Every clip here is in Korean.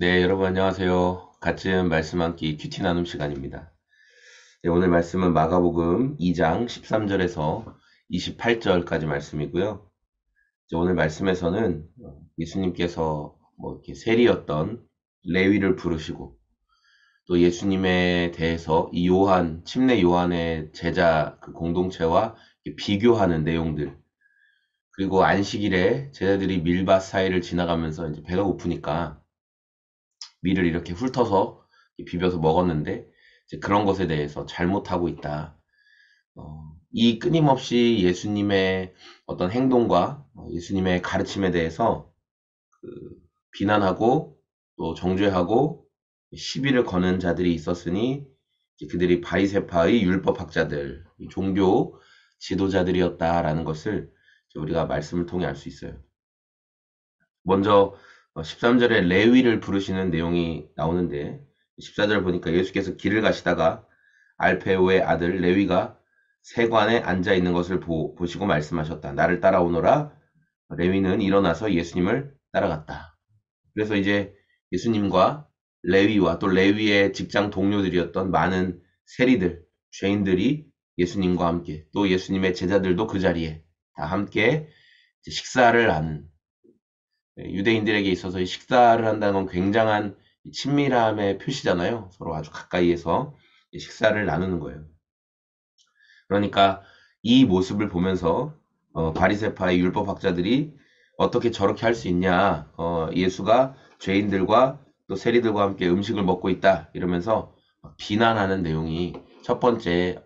네, 여러분 안녕하세요. 같은 말씀 함기 큐티 나눔 시간입니다. 네, 오늘 말씀은 마가복음 2장 13절에서 28절까지 말씀이고요. 오늘 말씀에서는 예수님께서 이렇게 세리였던 레위를 부르시고 또 예수님에 대해서 이 요한, 침례 요한의 제자 그 공동체와 이렇게 비교하는 내용들, 그리고 안식일에 제자들이 밀밭 사이를 지나가면서 이제 배가 고프니까 밀을 이렇게 훑어서 비벼서 먹었는데 이제 그런 것에 대해서 잘못하고 있다. 이 끊임없이 예수님의 어떤 행동과 예수님의 가르침에 대해서 그 비난하고 또 정죄하고 시비를 거는 자들이 있었으니 이제 그들이 바리새파의 율법학자들, 종교 지도자들이었다라는 것을 우리가 말씀을 통해 알 수 있어요. 먼저 13절에 레위를 부르시는 내용이 나오는데 14절 보니까 예수께서 길을 가시다가 알페오의 아들 레위가 세관에 앉아 있는 것을 보시고 말씀하셨다. 나를 따라오너라. 레위는 일어나서 예수님을 따라갔다. 그래서 이제 예수님과 레위와 또 레위의 직장 동료들이었던 많은 세리들, 죄인들이 예수님과 함께 또 예수님의 제자들도 그 자리에 다 함께 식사를 하는, 유대인들에게 있어서 식사를 한다는 건 굉장한 친밀함의 표시잖아요. 서로 아주 가까이에서 식사를 나누는 거예요. 그러니까 이 모습을 보면서 바리새파의 율법학자들이 어떻게 저렇게 할 수 있냐, 예수가 죄인들과 또 세리들과 함께 음식을 먹고 있다 이러면서 비난하는 내용이 첫 번째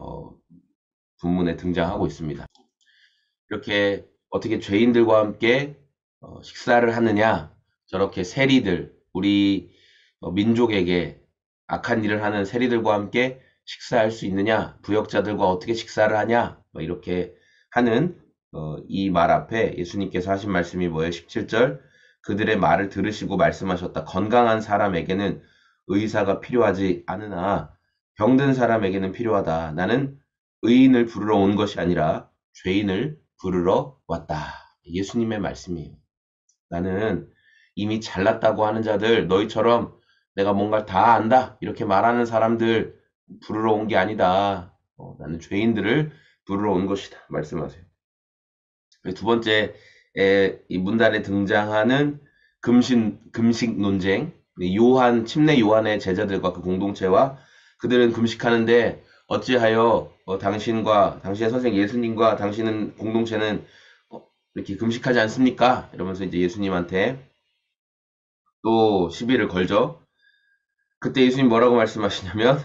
본문에 등장하고 있습니다. 이렇게 어떻게 죄인들과 함께 식사를 하느냐, 저렇게 세리들, 우리 민족에게 악한 일을 하는 세리들과 함께 식사할 수 있느냐, 부역자들과 어떻게 식사를 하냐, 이렇게 하는 이 말 앞에 예수님께서 하신 말씀이 뭐예요? 17절, 그들의 말을 들으시고 말씀하셨다. 건강한 사람에게는 의사가 필요하지 않으나 병든 사람에게는 필요하다. 나는 의인을 부르러 온 것이 아니라 죄인을 부르러 왔다. 예수님의 말씀이에요. 나는 이미 잘났다고 하는 자들, 너희처럼 내가 뭔가 다 안다 이렇게 말하는 사람들 부르러 온 게 아니다. 나는 죄인들을 부르러 온 것이다. 말씀하세요. 두 번째, 이 문단에 등장하는 금식 논쟁, 요한, 침례 요한의 제자들과 그 공동체와 그들은 금식하는데 어찌하여 당신의 선생 예수님과 당신은 공동체는 이렇게 금식하지 않습니까? 이러면서 이제 예수님한테 또 시비를 걸죠. 그때 예수님 뭐라고 말씀하시냐면,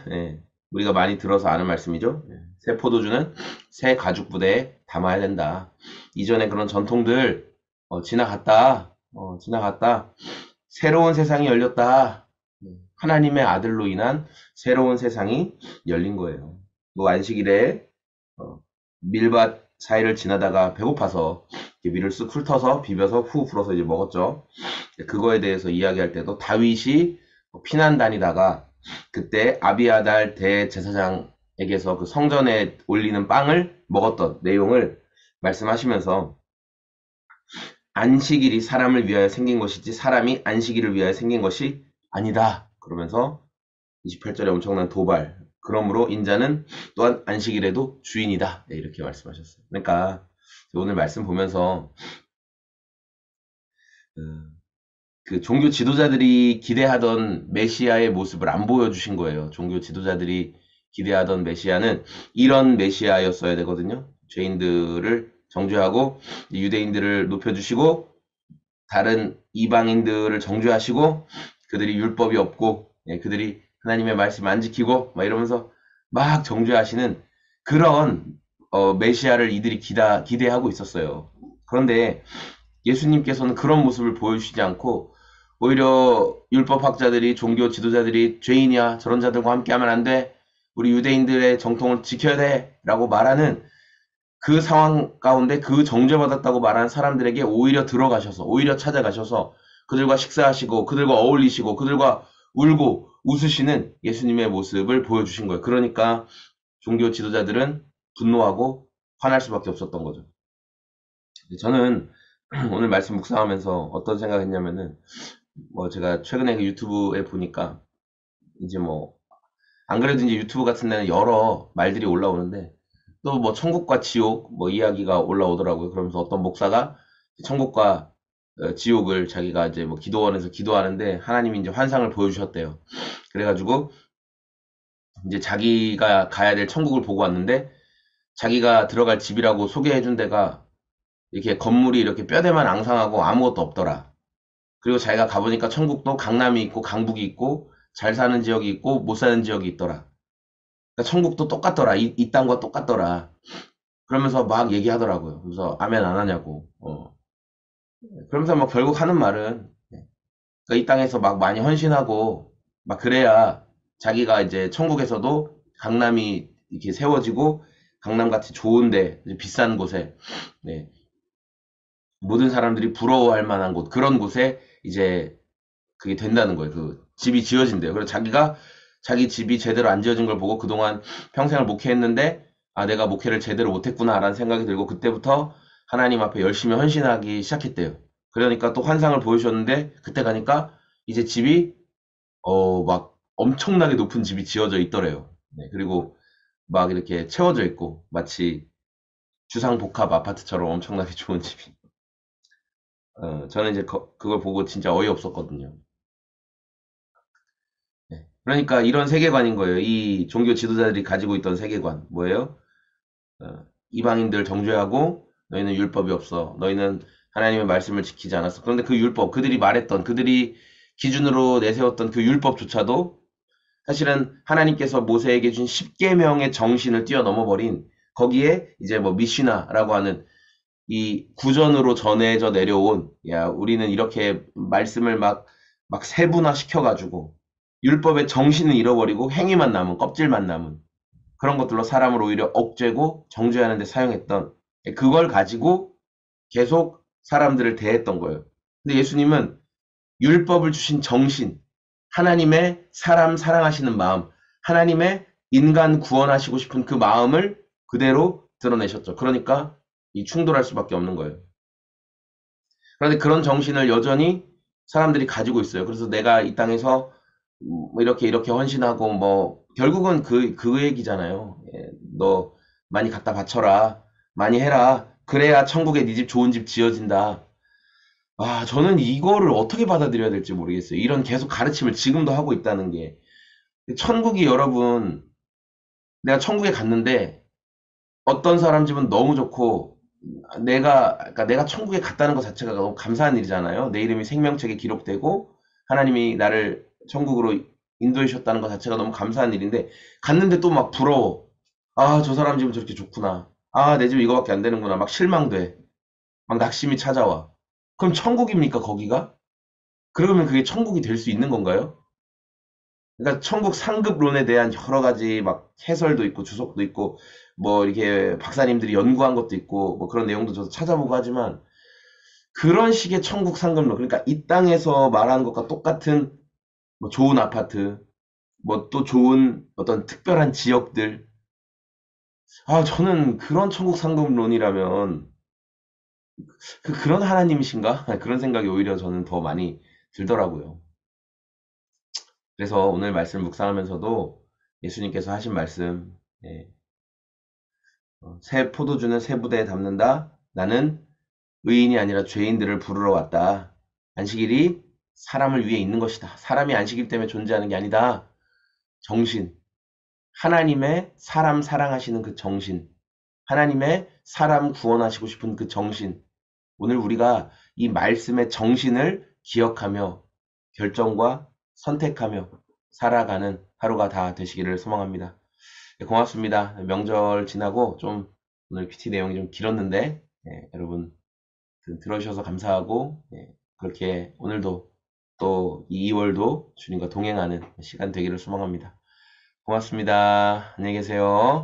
우리가 많이 들어서 아는 말씀이죠. 새 포도주는 새 가죽 부대에 담아야 된다. 이전에 그런 전통들 지나갔다. 지나갔다. 새로운 세상이 열렸다. 하나님의 아들로 인한 새로운 세상이 열린 거예요. 또 안식일에 밀밭 사이를 지나다가 배고파서 밀을 쓱 훑어서 비벼서 후 불어서 이제 먹었죠. 그거에 대해서 이야기할 때도 다윗이 피난 다니다가 그때 아비아달 대제사장에게서 그 성전에 올리는 빵을 먹었던 내용을 말씀하시면서 안식일이 사람을 위하여 생긴 것이지 사람이 안식일을 위하여 생긴 것이 아니다. 그러면서 28절에 엄청난 도발. 그러므로 인자는 또한 안식일에도 주인이다. 네, 이렇게 말씀하셨어요. 그러니까 오늘 말씀 보면서 그, 그 종교 지도자들이 기대하던 메시아의 모습을 안 보여주신 거예요. 종교 지도자들이 기대하던 메시아는 이런 메시아였어야 되거든요. 죄인들을 정죄하고 유대인들을 높여주시고 다른 이방인들을 정죄하시고 그들이 율법이 없고 그들이 하나님의 말씀 안 지키고 막 이러면서 막 정죄하시는 그런 메시아를 이들이 기대하고 있었어요. 그런데 예수님께서는 그런 모습을 보여주시지 않고 오히려 율법학자들이 종교 지도자들이 죄인이야 저런 자들과 함께하면 안 돼. 우리 유대인들의 정통을 지켜야 돼 라고 말하는 그 상황 가운데 그 정죄받았다고 말하는 사람들에게 오히려 들어가셔서 오히려 찾아가셔서 그들과 식사하시고 그들과 어울리시고 그들과 울고 웃으시는 예수님의 모습을 보여주신 거예요. 그러니까 종교 지도자들은 분노하고 화날 수밖에 없었던 거죠. 저는 오늘 말씀 묵상하면서 어떤 생각했냐면은 뭐 제가 최근에 그 유튜브에 보니까 이제 뭐 안 그래도 이제 유튜브 같은 데는 여러 말들이 올라오는데 또 뭐 천국과 지옥 뭐 이야기가 올라오더라고요. 그러면서 어떤 목사가 천국과 지옥을 자기가 이제 뭐 기도원에서 기도하는데 하나님이 이제 환상을 보여주셨대요. 그래가지고 이제 자기가 가야 될 천국을 보고 왔는데 자기가 들어갈 집이라고 소개해준 데가 이렇게 건물이 이렇게 뼈대만 앙상하고 아무것도 없더라. 그리고 자기가 가보니까 천국도 강남이 있고 강북이 있고 잘 사는 지역이 있고 못 사는 지역이 있더라. 그러니까 천국도 똑같더라. 이 땅과 똑같더라. 그러면서 막 얘기하더라고요. 그래서 아멘 안 하냐고. 그러면서 뭐 결국 하는 말은 그러니까 이 땅에서 막 많이 헌신하고 막 그래야 자기가 이제 천국에서도 강남이 이렇게 세워지고 강남같이 좋은데 비싼 곳에 네, 모든 사람들이 부러워할 만한 곳 그런 곳에 이제 그게 된다는 거예요. 그 집이 지어진대요. 그래서 자기가 자기 집이 제대로 안 지어진 걸 보고 그동안 평생을 목회했는데 아 내가 목회를 제대로 못했구나라는 생각이 들고 그때부터 하나님 앞에 열심히 헌신하기 시작했대요. 그러니까 또 환상을 보여주셨는데 그때 가니까 이제 집이 막 엄청나게 높은 집이 지어져 있더래요. 네, 그리고 막 이렇게 채워져 있고 마치 주상복합 아파트처럼 엄청나게 좋은 집이. 저는 이제 그걸 보고 진짜 어이없었거든요. 네. 그러니까 이런 세계관인 거예요. 이 종교 지도자들이 가지고 있던 세계관. 뭐예요? 이방인들 정죄하고 너희는 율법이 없어. 너희는 하나님의 말씀을 지키지 않았어. 그런데 그 율법, 그들이 말했던, 그들이 기준으로 내세웠던 그 율법조차도 사실은 하나님께서 모세에게 준 10계명의 정신을 뛰어넘어 버린 거기에 이제 뭐 미시나라고 하는 이 구전으로 전해져 내려온 야 우리는 이렇게 말씀을 막 세분화 시켜가지고 율법의 정신을 잃어버리고 행위만 남은 껍질만 남은 그런 것들로 사람을 오히려 억제고 정죄하는 데 사용했던 그걸 가지고 계속 사람들을 대했던 거예요. 근데 예수님은 율법을 주신 정신, 하나님의 사람 사랑하시는 마음, 하나님의 인간 구원하시고 싶은 그 마음을 그대로 드러내셨죠. 그러니까 이 충돌할 수밖에 없는 거예요. 그런데 그런 정신을 여전히 사람들이 가지고 있어요. 그래서 내가 이 땅에서 뭐 이렇게 헌신하고 뭐 결국은 그 얘기잖아요. 예, 너 많이 갖다 바쳐라. 많이 해라. 그래야 천국에 네 집 좋은 집 지어진다. 아, 저는 이거를 어떻게 받아들여야 될지 모르겠어요. 이런 계속 가르침을 지금도 하고 있다는 게. 천국이 여러분, 내가 천국에 갔는데 어떤 사람 집은 너무 좋고 그러니까 내가 천국에 갔다는 것 자체가 너무 감사한 일이잖아요. 내 이름이 생명책에 기록되고 하나님이 나를 천국으로 인도해 주셨다는 것 자체가 너무 감사한 일인데 갔는데 또 막 부러워. 아, 저 사람 집은 저렇게 좋구나. 아, 내 집은 이거밖에 안 되는구나. 막 실망돼. 막 낙심이 찾아와. 그럼 천국입니까, 거기가? 그러면 그게 천국이 될 수 있는 건가요? 그러니까 천국 상급론에 대한 여러 가지 막 해설도 있고 주석도 있고 뭐 이렇게 박사님들이 연구한 것도 있고 뭐 그런 내용도 저도 찾아보고 하지만 그런 식의 천국 상급론 그러니까 이 땅에서 말하는 것과 똑같은 뭐 좋은 아파트 뭐 또 좋은 어떤 특별한 지역들 아 저는 그런 천국 상급론이라면 그런 하나님이신가 그런 생각이 오히려 저는 더 많이 들더라고요. 그래서 오늘 말씀 묵상하면서도 예수님께서 하신 말씀 예, 새 포도주는 새 부대에 담는다. 나는 의인이 아니라 죄인들을 부르러 왔다. 안식일이 사람을 위해 있는 것이다. 사람이 안식일 때문에 존재하는 게 아니다. 정신. 하나님의 사람 사랑하시는 그 정신. 하나님의 사람 구원하시고 싶은 그 정신. 오늘 우리가 이 말씀의 정신을 기억하며 결정과 선택하며 살아가는 하루가 다 되시기를 소망합니다. 네, 고맙습니다. 명절 지나고 좀 오늘 PT 내용이 좀 길었는데 예, 여러분 들어주셔서 감사하고 예, 그렇게 오늘도 또 2월도 주님과 동행하는 시간 되기를 소망합니다. 고맙습니다. 안녕히 계세요.